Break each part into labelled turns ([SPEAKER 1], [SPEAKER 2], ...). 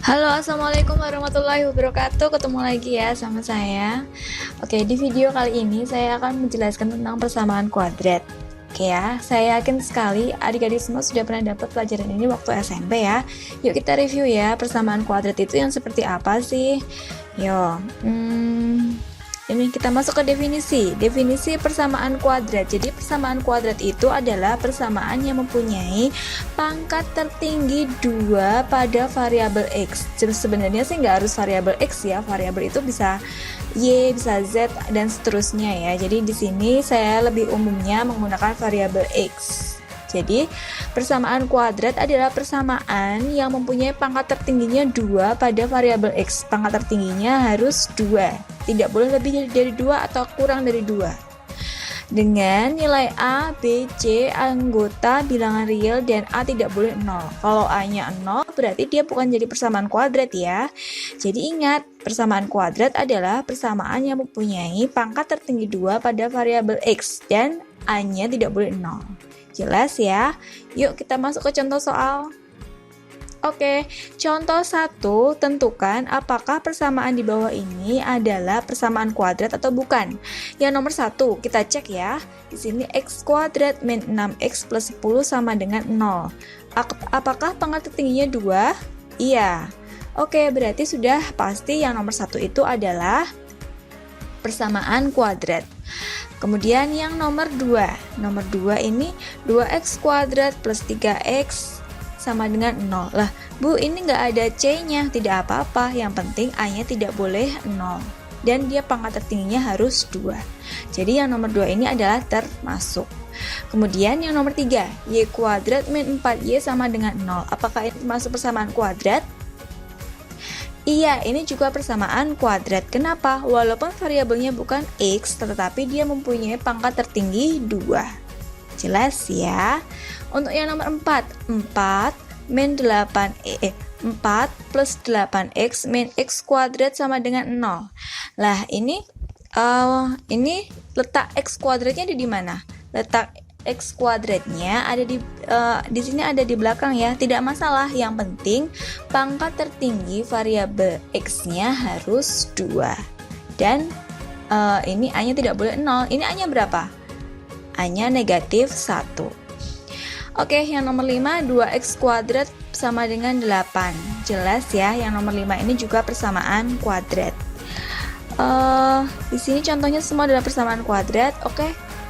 [SPEAKER 1] Halo, assalamualaikum warahmatullahi wabarakatuh. Ketemu lagi ya sama saya. Oke, di video kali ini saya akan menjelaskan tentang persamaan kuadrat. Oke ya, saya yakin sekali adik-adik semua sudah pernah dapat pelajaran ini waktu SMP ya. Yuk kita review ya, persamaan kuadrat itu yang seperti apa sih? Yuk, ini kita masuk ke definisi persamaan kuadrat. Jadi persamaan kuadrat itu adalah persamaan yang mempunyai pangkat tertinggi 2 pada variabel x. Jadi sebenarnya sih nggak harus variabel x ya, variabel itu bisa y, bisa z, dan seterusnya ya. Jadi di sini saya lebih umumnya menggunakan variabel x. Jadi, persamaan kuadrat adalah persamaan yang mempunyai pangkat tertingginya 2 pada variabel x. Pangkat tertingginya harus 2. Tidak boleh lebih dari 2 atau kurang dari 2. Dengan nilai A, B, C anggota bilangan real dan A tidak boleh 0. Kalau A-nya 0 berarti dia bukan jadi persamaan kuadrat ya. Jadi ingat, persamaan kuadrat adalah persamaan yang mempunyai pangkat tertinggi 2 pada variabel x dan A-nya tidak boleh 0. Jelas ya? Yuk kita masuk ke contoh soal. Oke, contoh 1, tentukan apakah persamaan di bawah ini adalah persamaan kuadrat atau bukan. Yang nomor 1, kita cek ya. Di sini x kuadrat min 6x plus 10 sama dengan 0. Apakah pangkat tertingginya 2? Iya. Oke, berarti sudah pasti yang nomor 1 itu adalah persamaan kuadrat. Kemudian yang nomor 2. Nomor 2 ini 2x kuadrat plus 3x sama dengan 0. Lah, Bu, ini nggak ada C-nya. Tidak apa-apa. Yang penting A-nya tidak boleh 0. Dan dia pangkat tertingginya harus 2. Jadi yang nomor 2 ini adalah termasuk. Kemudian yang nomor 3. Y kuadrat min 4y sama dengan 0. Apakah ini termasuk persamaan kuadrat? Iya, ini juga persamaan kuadrat. Kenapa? Walaupun variabelnya bukan x, tetapi dia mempunyai pangkat tertinggi 2. Jelas ya? Untuk yang nomor 4, 4 min 4 plus 8x min x kuadrat sama dengan 0. Lah, ini letak x kuadratnya ada di mana? Letak x kuadratnya ada di sini, ada di belakang ya. Tidak masalah, yang penting pangkat tertinggi variabel x-nya harus 2. Dan ini a-nya tidak boleh 0. Ini a-nya berapa? A-nya negatif 1. Oke, yang nomor 5, 2x kuadrat sama dengan 8. Jelas ya, yang nomor 5 ini juga persamaan kuadrat. Di sini contohnya semua adalah persamaan kuadrat. Oke.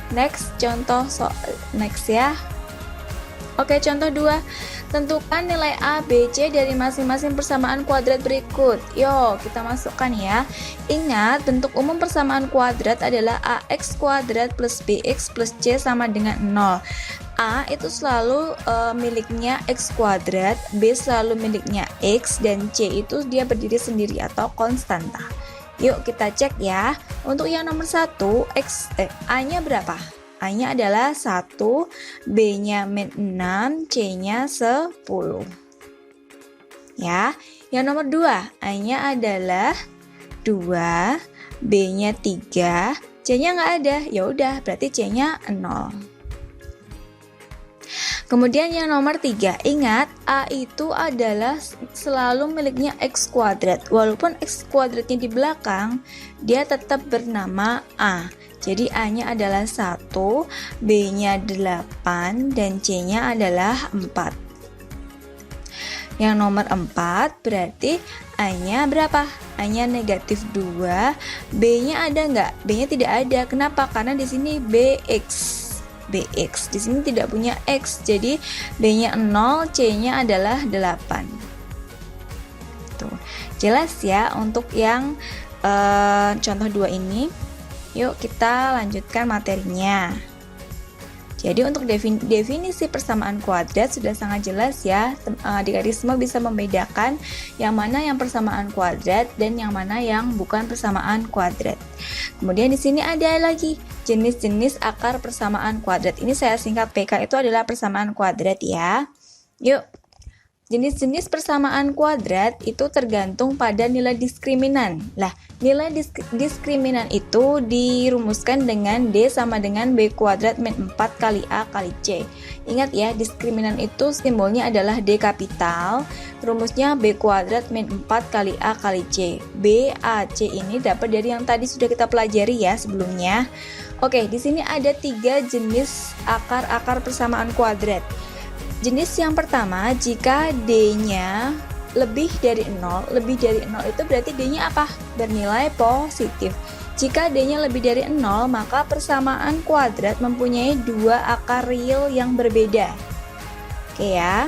[SPEAKER 1] Next, next ya. Oke, contoh 2. Tentukan nilai A, B, C dari masing-masing persamaan kuadrat berikut. Yuk, kita masukkan ya. Ingat, bentuk umum persamaan kuadrat adalah AX kuadrat plus BX plus C sama dengan 0. A itu selalu miliknya X kuadrat, B selalu miliknya X, dan C itu dia berdiri sendiri atau konstanta. Yuk kita cek ya. Untuk yang nomor 1, A-nya berapa? A-nya adalah 1, B-nya min 6, C-nya 10. Ya. Yang nomor 2, A-nya adalah 2, B-nya 3, C-nya nggak ada. Ya udah, berarti C-nya 0. Kemudian yang nomor 3, ingat A itu adalah selalu miliknya X kuadrat. Walaupun X kuadratnya di belakang, dia tetap bernama A. Jadi A-nya adalah 1, B-nya 8, dan C-nya adalah 4. Yang nomor 4 berarti A-nya berapa? A-nya negatif 2, B-nya ada nggak? B-nya tidak ada. Kenapa? Karena di sini BX. Di sini tidak punya X, jadi B-nya 0, C-nya adalah 8. Tuh. Jelas ya untuk yang contoh 2 ini. Yuk kita lanjutkan materinya. Jadi untuk definisi persamaan kuadrat sudah sangat jelas ya. Adik-adik semua bisa membedakan yang mana yang persamaan kuadrat dan yang mana yang bukan persamaan kuadrat. Kemudian di sini ada lagi jenis-jenis akar persamaan kuadrat. Ini saya singkat PK, itu adalah persamaan kuadrat ya. Yuk. Jenis-jenis persamaan kuadrat itu tergantung pada nilai diskriminan. Lah, nilai diskriminan itu dirumuskan dengan D sama dengan B kuadrat min 4 kali A kali C. Ingat ya, diskriminan itu simbolnya adalah D kapital, rumusnya B kuadrat min 4 kali A kali C. B, A, C ini dapat dari yang tadi sudah kita pelajari ya sebelumnya. Oke, di sini ada 3 jenis akar-akar persamaan kuadrat. Jenis yang pertama, jika D-nya lebih dari 0 itu berarti D-nya apa? Bernilai positif. Jika D-nya lebih dari 0, maka persamaan kuadrat mempunyai 2 akar real yang berbeda. Oke ya.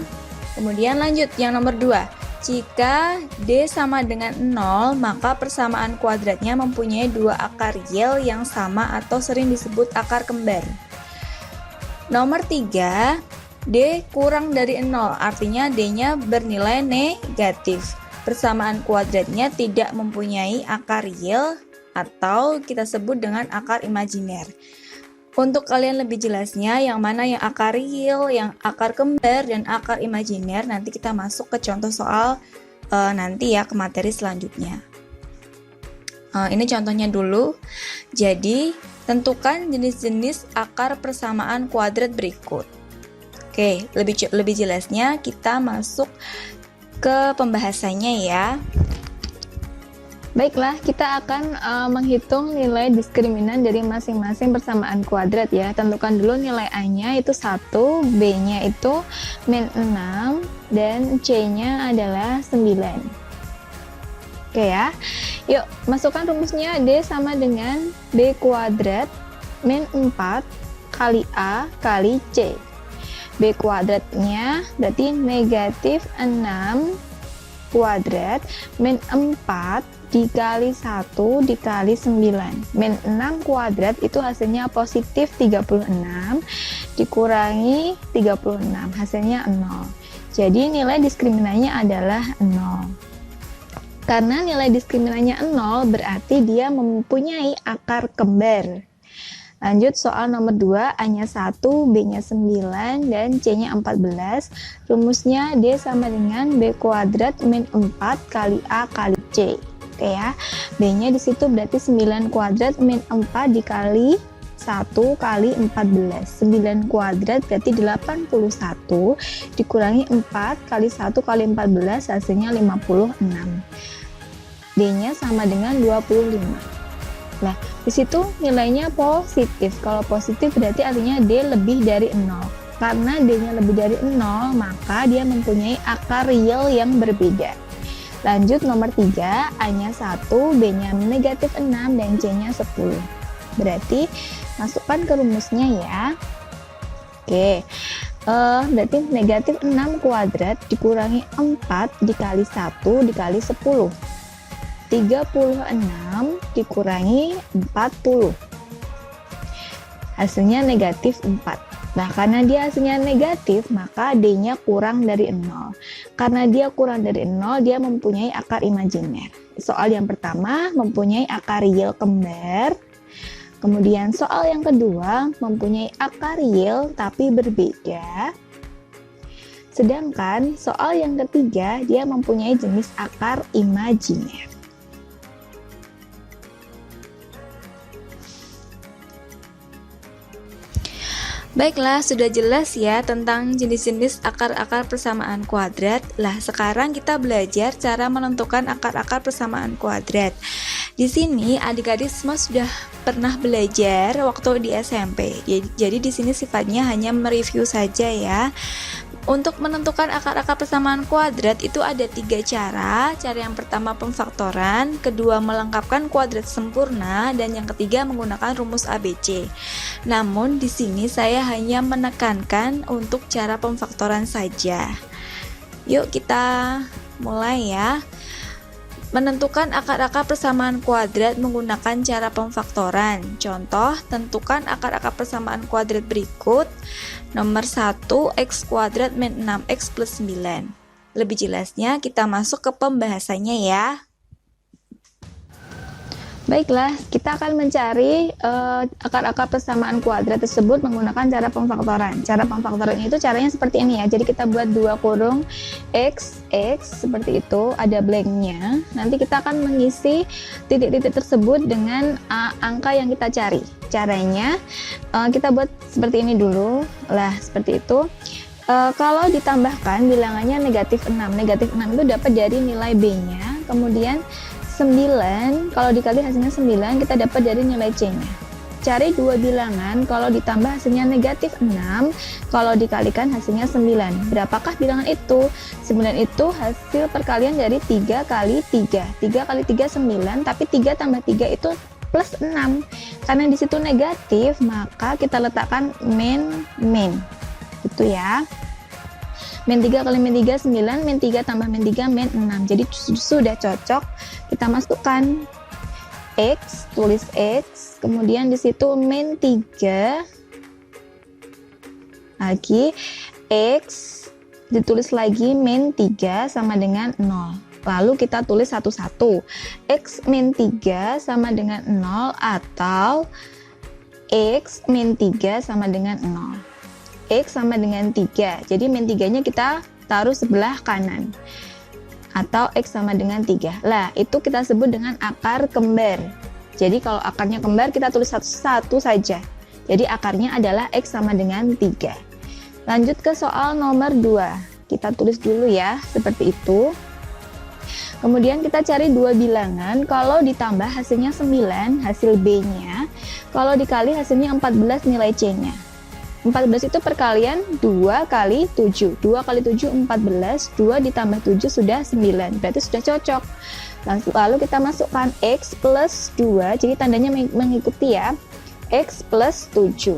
[SPEAKER 1] Kemudian lanjut yang nomor 2. Jika D sama dengan 0, maka persamaan kuadratnya mempunyai 2 akar real yang sama atau sering disebut akar kembar. Nomor 3, D kurang dari 0, artinya D-nya bernilai negatif. Persamaan kuadratnya tidak mempunyai akar real atau kita sebut dengan akar imajiner. Untuk kalian lebih jelasnya, yang mana yang akar real, yang akar kembar, dan akar imajiner, nanti kita masuk ke contoh soal nanti ya, ke materi selanjutnya. Ini contohnya dulu. Jadi, tentukan jenis-jenis akar persamaan kuadrat berikut. Oke, lebih jelasnya kita masuk ke pembahasannya ya.
[SPEAKER 2] Baiklah, kita akan menghitung nilai diskriminan dari masing-masing persamaan kuadrat ya. Tentukan dulu nilai A-nya itu 1, B-nya itu min 6, dan C-nya adalah 9. Oke ya. Yuk, masukkan rumusnya. D sama dengan B kuadrat min 4 kali A kali C. B kuadratnya berarti negatif 6 kuadrat min 4 dikali 1 dikali 9. Min 6 kuadrat itu hasilnya positif 36 dikurangi 36, hasilnya 0. Jadi nilai diskriminannya adalah 0. Karena nilai diskriminannya 0 berarti dia mempunyai akar kembar. Lanjut soal nomor 2, A-nya 1, B-nya 9, dan C-nya 14. Rumusnya D sama dengan B kuadrat min 4 kali A kali C. Oke ya, B-nya di situ berarti 9 kuadrat min 4 dikali 1 kali 14. 9 kuadrat berarti 81 dikurangi 4 kali 1 kali 14, hasilnya 56. D-nya sama dengan 25. Nah, di situ nilainya positif. Kalau positif berarti artinya D lebih dari 0. Karena D-nya lebih dari 0, maka dia mempunyai akar real yang berbeda. Lanjut nomor 3, A-nya 1, B-nya negatif 6, dan C-nya 10. Berarti masukkan ke rumusnya ya. Oke, berarti negatif 6 kuadrat dikurangi 4 dikali 1 dikali 10. 36 dikurangi 40, hasilnya negatif 4. Nah, karena dia hasilnya negatif, maka D-nya kurang dari 0. Karena dia kurang dari 0, dia mempunyai akar imajiner. Soal yang pertama mempunyai akar real kembar. Kemudian soal yang kedua mempunyai akar real tapi berbeda. Sedangkan soal yang ketiga dia mempunyai jenis akar imajiner.
[SPEAKER 1] Baiklah, sudah jelas ya tentang jenis-jenis akar-akar persamaan kuadrat. Lah, sekarang kita belajar cara menentukan akar-akar persamaan kuadrat. Di sini adik-adik semua sudah pernah belajar waktu di SMP. Jadi di sini sifatnya hanya mereview saja ya. Untuk menentukan akar-akar persamaan kuadrat itu ada 3 cara. Cara yang pertama pemfaktoran, kedua melengkapkan kuadrat sempurna, dan yang ketiga menggunakan rumus ABC. Namun di sini saya hanya menekankan untuk cara pemfaktoran saja. Yuk kita mulai ya. Menentukan akar-akar persamaan kuadrat menggunakan cara pemfaktoran. Contoh, tentukan akar-akar persamaan kuadrat berikut. Nomor 1, x kuadrat min 6x plus 9. Lebih jelasnya kita masuk ke pembahasannya ya.
[SPEAKER 2] Baiklah, kita akan mencari akar-akar persamaan kuadrat tersebut menggunakan cara pemfaktoran. Cara pemfaktoran itu caranya seperti ini ya. Jadi kita buat 2 kurung x seperti itu, ada blanknya. Nanti kita akan mengisi titik-titik tersebut dengan angka yang kita cari. Caranya kita buat seperti ini dulu. Lah, seperti itu. Kalau ditambahkan bilangannya negatif 6. Negatif 6 itu dapat dari nilai B-nya. Kemudian 9, kalau dikali hasilnya 9, kita dapat dari nilai C-nya. Cari 2 bilangan, kalau ditambah hasilnya negatif 6, kalau dikalikan hasilnya 9. Berapakah bilangan itu? 9 itu hasil perkalian dari 3 kali 3. 3 kali 3 9, tapi 3 tambah 3 itu plus 6. Karena di situ negatif, maka kita letakkan min. Itu ya. Min 3 kali min 3 9, min 3 tambah min 3 min 6. Jadi sudah cocok. Kita masukkan X, tulis X, kemudian di situ min 3 lagi X, ditulis lagi min 3 sama dengan 0. Lalu kita tulis satu-satu. X min 3 sama dengan 0 atau X min 3 sama dengan 0. X sama dengan 3. Jadi min 3-nya kita taruh sebelah kanan. Atau X sama dengan 3. Lah, itu kita sebut dengan akar kembar. Jadi kalau akarnya kembar kita tulis satu-satu saja. Jadi akarnya adalah X sama dengan 3. Lanjut ke soal nomor 2. Kita tulis dulu ya, seperti itu. Kemudian kita cari 2 bilangan, kalau ditambah hasilnya 9, hasil B-nya. Kalau dikali hasilnya 14 nilai C-nya. 14 itu perkalian 2 kali 7. 2 kali 7 14, 2 ditambah 7 sudah 9. Berarti sudah cocok. Lalu kita masukkan X plus 2, jadi tandanya mengikuti ya. X plus 7.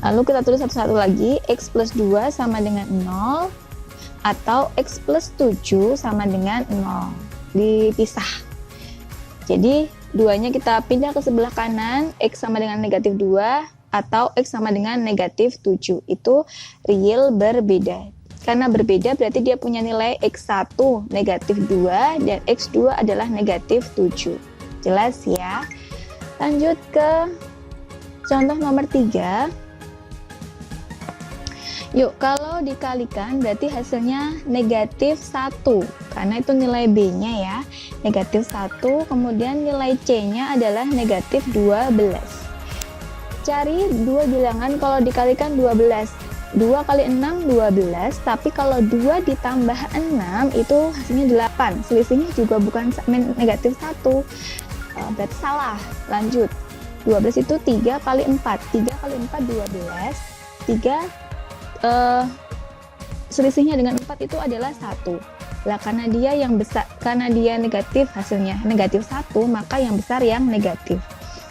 [SPEAKER 2] Lalu kita tulis satu-satu lagi, X plus 2 sama dengan 0 atau X plus 7 sama dengan 0. Dipisah. Jadi duanya kita pindah ke sebelah kanan, X sama dengan negatif 2 atau X sama dengan negatif 7. Itu real berbeda. Karena berbeda berarti dia punya nilai X1 negatif 2 dan X2 adalah negatif 7. Jelas ya? Lanjut ke contoh nomor 3. Yuk, kalau dikalikan berarti hasilnya negatif 1. Karena itu nilai B-nya ya. Negatif 1, kemudian nilai C-nya adalah negatif 12. Cari 2 bilangan kalau dikalikan 12. 2 kali 6 12, tapi kalau 2 ditambah 6 itu hasilnya 8. Selisihnya juga bukan negatif 1. Berarti salah. Lanjut. 12 itu 3 kali 4. 3 kali 4 12. 3 selisihnya dengan 4 itu adalah 1. Lah karena dia yang besar, karena dia negatif hasilnya negatif 1, maka yang besar yang negatif.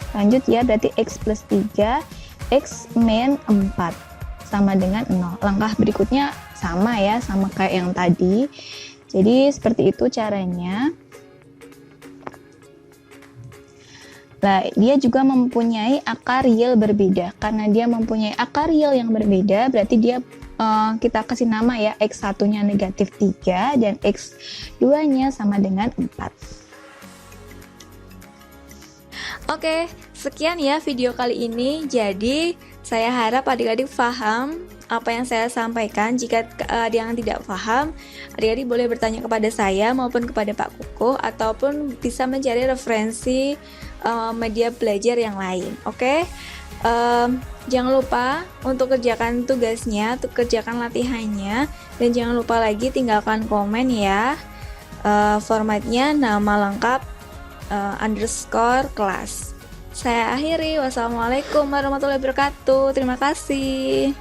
[SPEAKER 2] Lanjut ya, berarti X plus 3, X min 4 sama dengan 0. Langkah berikutnya sama ya, sama kayak yang tadi. Jadi seperti itu caranya. Nah, dia juga mempunyai akar real berbeda. Karena dia mempunyai akar real yang berbeda, berarti dia kita kasih nama ya, X1-nya negatif 3 dan X2-nya sama dengan 4.
[SPEAKER 1] Oke, sekian ya video kali ini. Jadi, saya harap adik-adik paham apa yang saya sampaikan. Jika ada yang tidak paham, adik-adik boleh bertanya kepada saya maupun kepada Pak Kukuh, ataupun bisa mencari referensi media belajar yang lain. Oke? Jangan lupa untuk kerjakan tugasnya, untuk kerjakan latihannya, dan jangan lupa lagi tinggalkan komen ya. Formatnya nama lengkap underscore kelas. Saya akhiri. Wassalamualaikum warahmatullahi wabarakatuh. Terima kasih.